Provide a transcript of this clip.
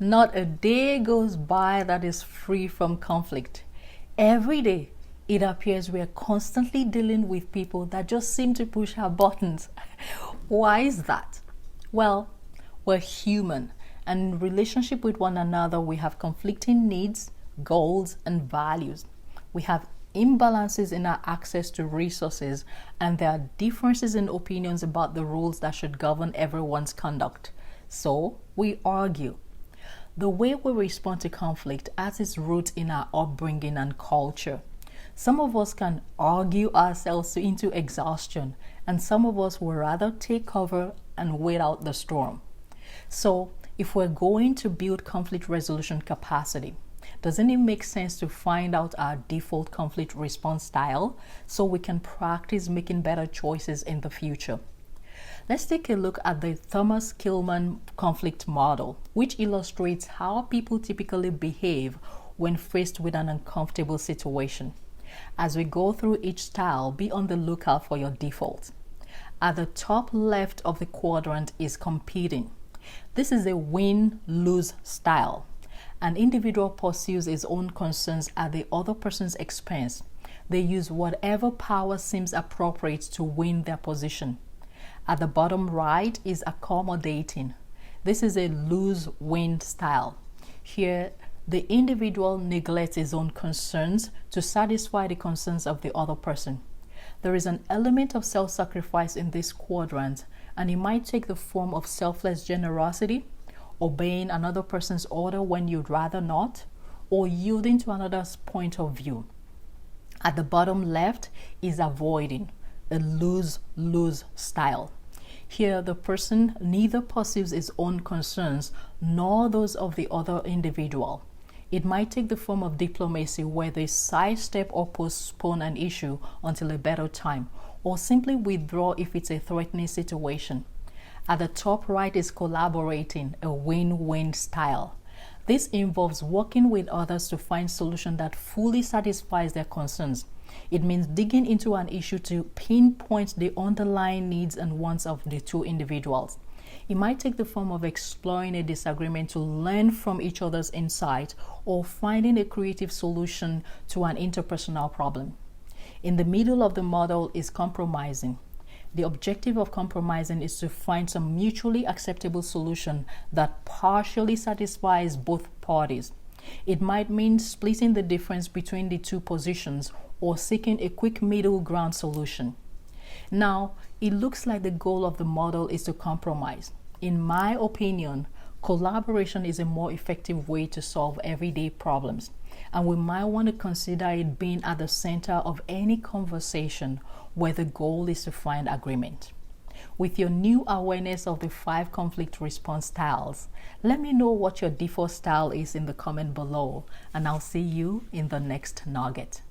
Not a day goes by that is free from conflict. Every day, it appears we are constantly dealing with people that just seem to push our buttons. Why is that? Well, we're human, and in relationship with one another, we have conflicting needs, goals, and values. We have imbalances in our access to resources, and there are differences in opinions about the rules that should govern everyone's conduct. So, we argue. The way we respond to conflict has its roots in our upbringing and culture. Some of us can argue ourselves into exhaustion, and some of us will rather take cover and wait out the storm. So, if we're going to build conflict resolution capacity, doesn't it make sense to find out our default conflict response style so we can practice making better choices in the future? Let's take a look at the Thomas Kilmann conflict model, which illustrates how people typically behave when faced with an uncomfortable situation. As we go through each style, be on the lookout for your default. At the top left of the quadrant is competing. This is a win-lose style. An individual pursues his own concerns at the other person's expense. They use whatever power seems appropriate to win their position. At the bottom right is accommodating. This is a lose-win style. Here, the individual neglects his own concerns to satisfy the concerns of the other person. There is an element of self-sacrifice in this quadrant, and it might take the form of selfless generosity, obeying another person's order when you'd rather not, or yielding to another's point of view. At the bottom left is avoiding, a lose-lose style. Here, the person neither pursues his own concerns nor those of the other individual. It might take the form of diplomacy, where they sidestep or postpone an issue until a better time, or simply withdraw if it's a threatening situation. At the top right is collaborating, a win-win style. This involves working with others to find solution that fully satisfies their concerns. It means digging into an issue to pinpoint the underlying needs and wants of the two individuals. It might take the form of exploring a disagreement to learn from each other's insight, or finding a creative solution to an interpersonal problem. In the middle of the model is compromising. The objective of compromising is to find some mutually acceptable solution that partially satisfies both parties. It might mean splitting the difference between the two positions or seeking a quick middle ground solution. Now, it looks like the goal of the model is to compromise. In my opinion, collaboration is a more effective way to solve everyday problems, and we might want to consider it being at the center of any conversation where the goal is to find agreement. With your new awareness of the 5 conflict response styles, let me know what your default style is in the comment below, and I'll see you in the next nugget.